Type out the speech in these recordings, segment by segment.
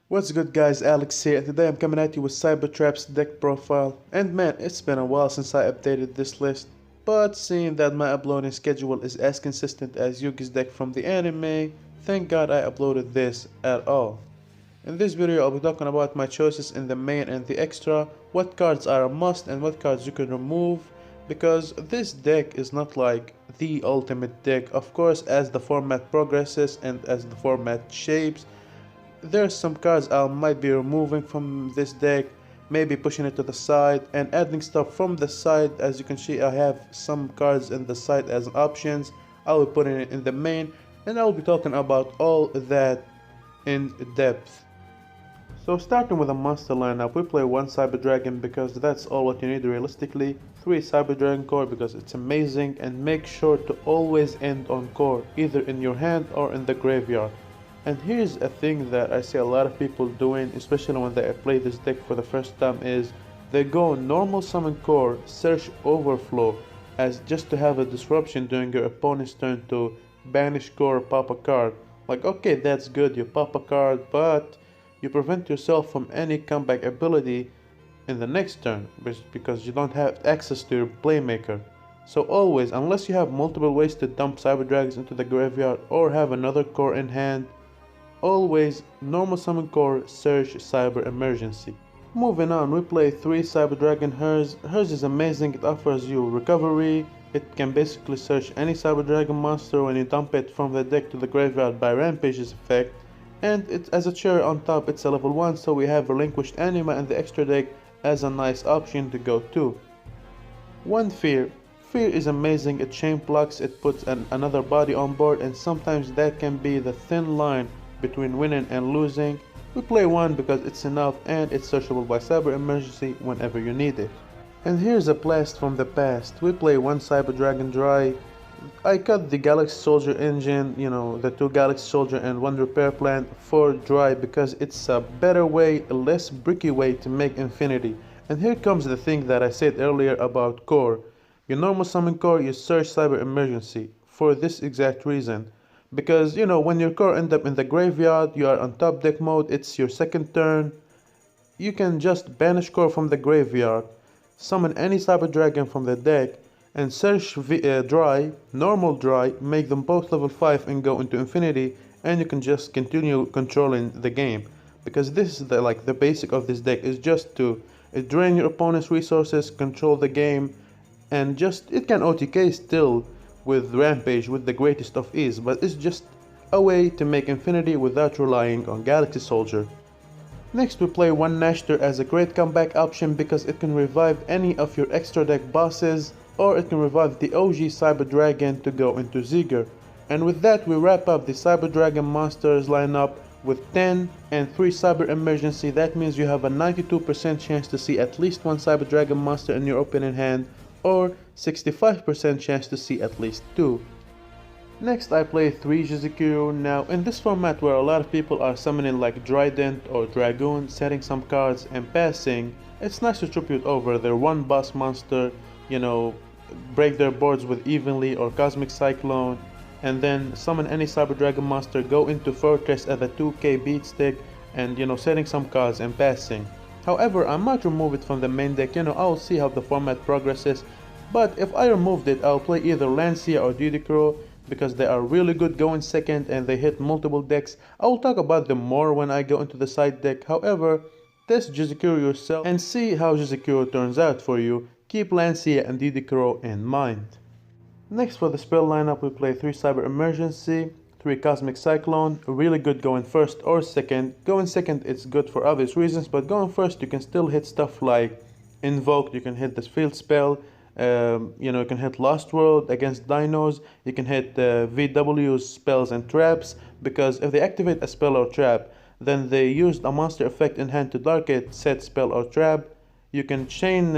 What's good guys, Alex here, and today I'm coming at you with Cybertrap's deck profile. And man, it's been a while since I updated this list, but seeing that my uploading schedule is as consistent as Yugi's deck from the anime, thank god I uploaded this at all. In this video I'll be talking about my choices in the main and the extra, what cards are a must and what cards you can remove, because this deck is not like the ultimate deck. Of course, as the format progresses and as the format shapes, there's some cards I might be removing from this deck, maybe pushing it to the side and adding stuff from the side. As you can see, I have some cards in the side as options. I will put it in the main, and I will be talking about all that in depth. So starting with a monster lineup, we play one Cyber Dragon because that's all what you need realistically, 3 Cyber Dragon core because it's amazing, and make sure to always end on core, either in your hand or in the graveyard. And here's a thing that I see a lot of people doing, especially when they play this deck for the first time, is they go normal summon core, search overflow, as just to have a disruption during your opponent's turn to banish core, pop a card. Like, okay, that's good, you pop a card, but you prevent yourself from any comeback ability in the next turn, because you don't have access to your playmaker. So always, unless you have multiple ways to dump Cyber Dragons into the graveyard or have another core in hand, always normal summon core, search cyber emergency. Moving on, we play 3 Cyber Dragon Hers. Hers is amazing, it offers you recovery. It can basically search any Cyber Dragon monster when you dump it from the deck to the graveyard by Rampage's effect. And it, as a cherry on top, it's a level 1, so we have Relinquished Anima in the extra deck as a nice option to go to. 1 Fear. Fear is amazing, it chain blocks, it puts another body on board, and sometimes that can be the thin line between winning and losing. We play 1 because it's enough and it's searchable by Cyber Emergency whenever you need it. And here's a blast from the past. We play 1 Cyber Dragon Dry. I cut the Galaxy Soldier engine, the 2 Galaxy Soldier and 1 repair plant for Dry because it's a better way, a less bricky way to make Infinity. And here comes the thing that I said earlier about core. Your normal summon core, you search Cyber Emergency for this exact reason. Because, when your core end up in the graveyard, you are on top deck mode, it's your second turn, you can just banish core from the graveyard, summon any Cyber Dragon from the deck, and search Dry, normal Dry, make them both level 5 and go into Infinity, and you can just continue controlling the game. Because this is the basic of this deck, is just to drain your opponent's resources, control the game, and just, it can OTK still with Rampage with the greatest of ease, but it's just a way to make Infinity without relying on Galaxy Soldier. Next we play 1 Nashter as a great comeback option because it can revive any of your extra deck bosses, or it can revive the OG Cyber Dragon to go into Zigger. And with that we wrap up the Cyber Dragon monsters lineup with 10 and 3 Cyber Emergency. That means you have a 92% chance to see at least 1 Cyber Dragon monster in your opening hand, or 65% chance to see at least 2. Next I play 3 Jizukiro. Now in this format where a lot of people are summoning like Trident or Dragoon, setting some cards and passing, it's nice to tribute over their 1 boss monster, break their boards with Evenly or Cosmic Cyclone, and then summon any Cyber Dragon monster, go into Fortress at the 2k beat stick, and setting some cards and passing. However, I might remove it from the main deck, I'll see how the format progresses, but if I removed it, I'll play either Lancia or Didikro because they are really good going second and they hit multiple decks. I will talk about them more when I go into the side deck. However, test Jizukiro yourself and see how Jizukiro turns out for you. Keep Lancia and Didikro in mind. Next for the spell lineup, we play 3 Cyber Emergency, 3 Cosmic Cyclone, really good going first or second. Going second it's good for obvious reasons, but going first you can still hit stuff like Invoke, you can hit this field spell, you can hit Lost World against dinos, you can hit VW's spells and traps, because if they activate a spell or trap, then they used a monster effect in hand to dark it, said spell or trap. You can chain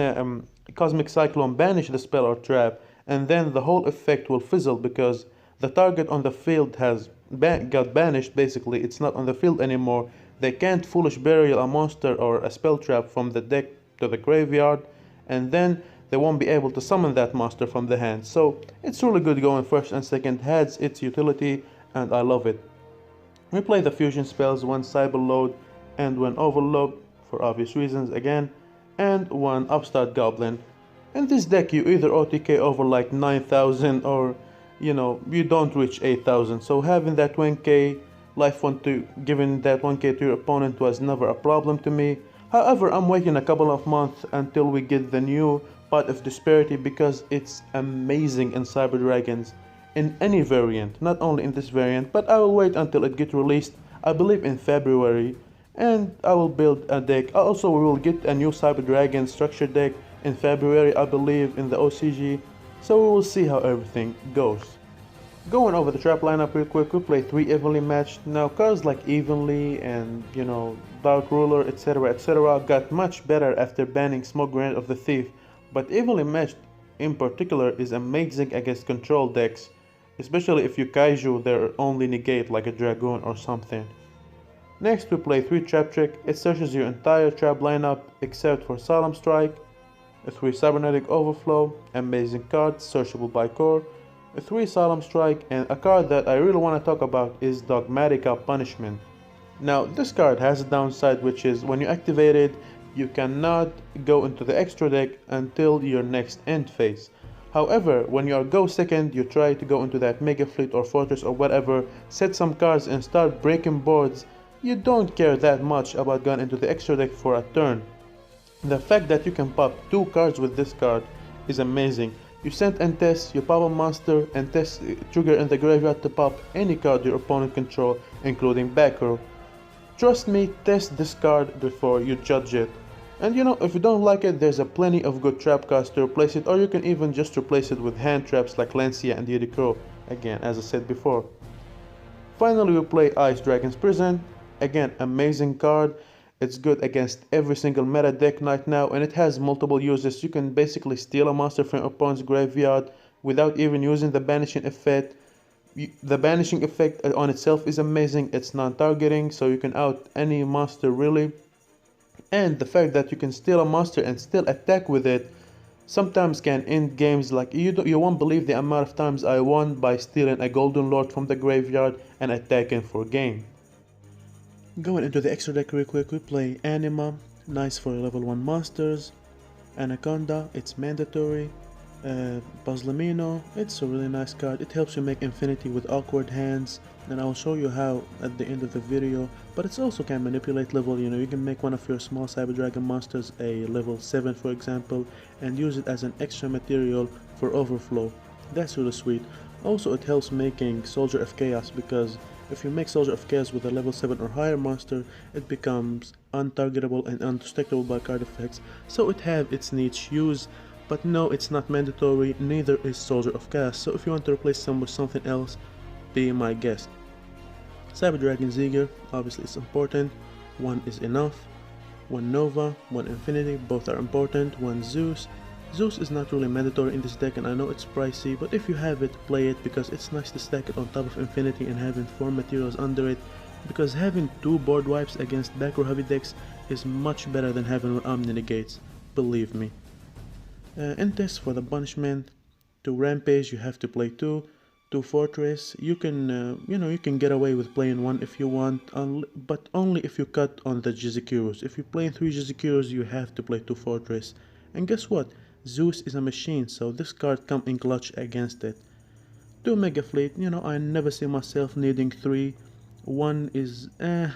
Cosmic Cyclone, banish the spell or trap, and then the whole effect will fizzle because the target on the field has got banished. Basically it's not on the field anymore. They can't Foolish Burial a monster or a spell trap from the deck to the graveyard, and then they won't be able to summon that monster from the hand. So it's really good going first and second, has its utility and I love it. We play the fusion spells, 1 Cyber Load, and one Overlook, for obvious reasons again, and one Upstart Goblin. In this deck you either OTK over like 9,000 or you don't reach 8,000, so having that 1k life one to giving that 1k to your opponent was never a problem to me. However, I'm waiting a couple of months until we get the new Pot of Disparity because it's amazing in Cyber Dragons in any variant, not only in this variant, but I will wait until it gets released, I believe in February, and I will build a deck. Also, we will get a new Cyber Dragon structure deck in February, I believe, in the OCG, so we will see how everything goes. Going over the trap lineup real quick, we play 3 evenly matched. Now cards like Evenly and Dark Ruler, etc, got much better after banning Smoke Grenade of the Thief, but evenly matched in particular is amazing against control decks, especially if you kaiju their only negate like a Dragoon or something. Next we play 3 Trap Trick. It searches your entire trap lineup except for Solemn Strike, a 3 Cybernetic Overflow, amazing card, searchable by core, a 3 Solemn Strike, and a card that I really want to talk about is Dogmatica Punishment. Now this card has a downside, which is when you activate it, you cannot go into the extra deck until your next end phase. However, when you are go second, you try to go into that Mega Fleet or Fortress or whatever, set some cards and start breaking boards, you don't care that much about going into the extra deck for a turn. The fact that you can pop 2 cards with this card is amazing. You send and test, you pop a monster and test trigger in the graveyard to pop any card your opponent control, including back row. Trust me, test this card before you judge it. And if you don't like it, there's a plenty of good trap cards to replace it, or you can even just replace it with hand traps like Lancia and Yeti Crow, again as I said before. Finally we play Ice Dragon's Prison. Again, amazing card. It's good against every single meta deck right now, and it has multiple uses. You can basically steal a monster from your opponent's graveyard without even using the banishing effect. The banishing effect on itself is amazing. It's non-targeting, so you can out any monster really. And the fact that you can steal a monster and still attack with it sometimes can end games like you won't believe the amount of times I won by stealing a Golden Lord from the graveyard and attacking for game. Going into the extra deck real quick, we play Anima, nice for level 1 monsters. Anaconda, it's mandatory. Puzzlemino, it's a really nice card. It helps you make infinity with awkward hands, and I'll show you how at the end of the video. But it's also can manipulate level, you can make one of your small Cyber Dragon monsters a level 7 for example, and use it as an extra material for overflow. That's really sweet. Also it helps making Soldier of Chaos, because if you make Soldier of Chaos with a level 7 or higher monster, it becomes untargetable and undestructible by card effects, so it have its niche use. But no, it's not mandatory, neither is Soldier of Chaos, so if you want to replace them with something else, be my guest. Cyber Dragon Zeger, obviously it's important. 1 is enough. 1 Nova, 1 Infinity, both are important. 1 Zeus. Zeus is not really mandatory in this deck, and I know it's pricey, but if you have it, play it, because it's nice to stack it on top of Infinity and having 4 materials under it, because having 2 board wipes against back row heavy decks is much better than having Omni Negates, believe me. In this, for the punishment, to Rampage you have to play 2 Fortress. You can you can get away with playing 1 if you want, but only if you cut on the Jizukurus. If you play 3 Jizukurus, you have to play 2 Fortress. And guess what? Zeus is a machine, so this card come in clutch against it. 2 Mega Fleet, I never see myself needing 3. 1 is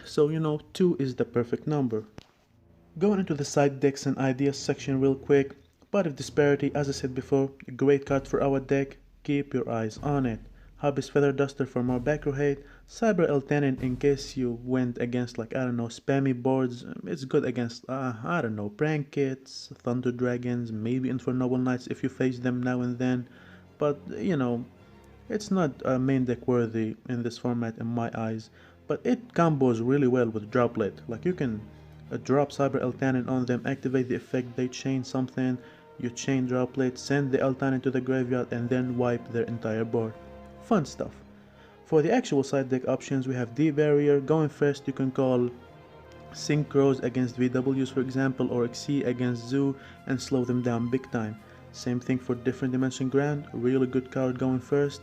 so 2 is the perfect number. Going into the side decks and ideas section real quick. Pot of Disparity, as I said before, a great card for our deck, keep your eyes on it. Hobby's Feather Duster for more back row hate. Cyber Eltanin in case you went against spammy boards. It's good against, Prank Kits, Thunder Dragons, maybe Infernal Knights if you face them now and then. But, it's not main deck worthy in this format in my eyes. But it combos really well with Droplet. You can drop Cyber Eltanin on them, activate the effect, they chain something. You chain Droplet, send the Eltanin to the graveyard, and then wipe their entire board. Fun stuff. For the actual side deck options, we have D-Barrier. Going first, you can call Synchros against VWs for example, or Xyz against Zoo, and slow them down big time. Same thing for Different Dimension Grand, really good card going first.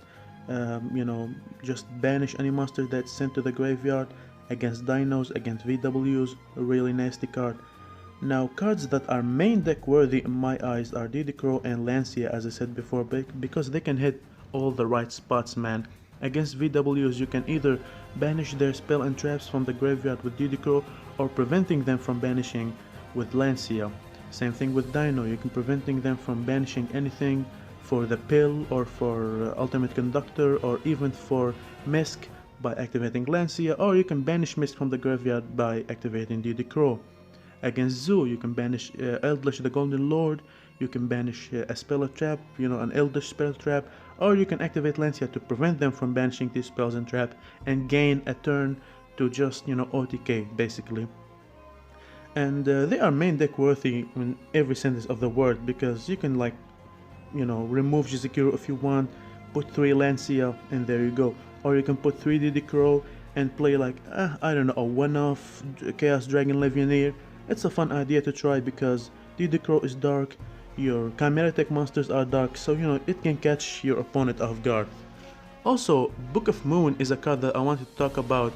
Just banish any monster that's sent to the graveyard, against dinos, against VWs, a really nasty card. Now, cards that are main deck worthy in my eyes are Didicro and Lancia, as I said before, because they can hit all the right spots, man. Against VWs, you can either banish their spell and traps from the graveyard with Didicro, or preventing them from banishing with Lancia. Same thing with Dino, you can preventing them from banishing anything for the Pill, or for Ultimate Conductor, or even for Misk by activating Lancia, or you can banish Misk from the graveyard by activating Didicro. Against Zoo, you can banish Eldritch the Golden Lord, you can banish a spell trap, an Eldritch spell trap, or you can activate Lancia to prevent them from banishing these spells and trap and gain a turn to just, OTK basically. And they are main deck worthy in every sentence of the word, because you can remove Jizukiro if you want, put 3 Lancia and there you go. Or you can put 3 Didicro and play I don't know, a one-off Chaos Dragon Legionnaire. It's a fun idea to try because Didicro is dark, your Chimera Tech monsters are dark, so it can catch your opponent off guard. Also, Book of Moon is a card that I wanted to talk about.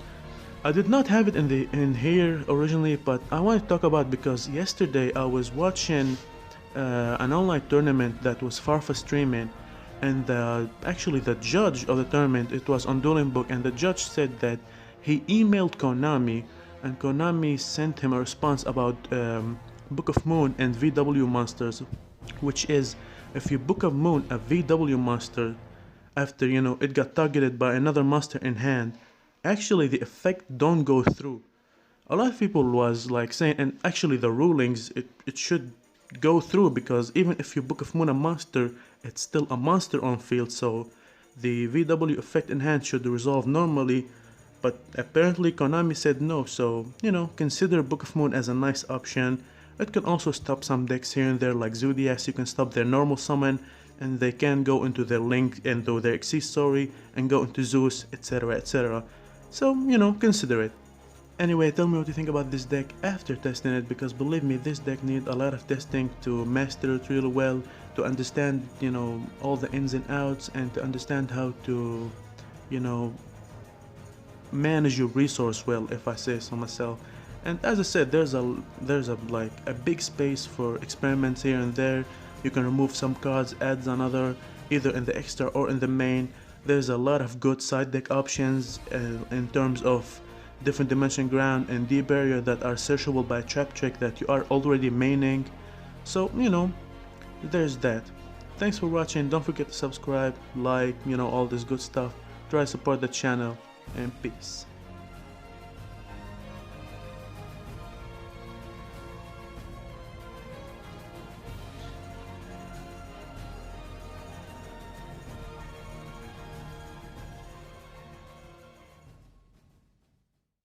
I did not have it in here originally, but I want to talk about because yesterday I was watching an online tournament that was Farfa streaming, and actually the judge of the tournament, it was on Dueling Book, and the judge said that he emailed Konami, and Konami sent him a response about Book of Moon and VW monsters, which is, if you Book of Moon a VW monster after it got targeted by another monster in hand, actually the effect don't go through. A lot of people was saying, and actually the rulings, it should go through, because even if you Book of Moon a monster, it's still a monster on field, so the VW effect in hand should resolve normally. But apparently Konami said no, so consider Book of Moon as a nice option. It can also stop some decks here and there, like Zodiacs. You can stop their normal summon and they can go into their Link and do their Accessory and go into Zeus, etc, etc. So consider it. Anyway, tell me what you think about this deck after testing it, because believe me, this deck needs a lot of testing to master it really well, to understand all the ins and outs, and to understand how to manage your resource well, if I say so myself. And as I said, there's a big space for experiments here and there. You can remove some cards, add another, either in the extra or in the main. There's a lot of good side deck options in terms of different dimension ground and deep barrier that are searchable by trap trick that you are already maining. So there's that. Thanks for watching. Don't forget to subscribe, like, all this good stuff. Try to support the channel, and peace.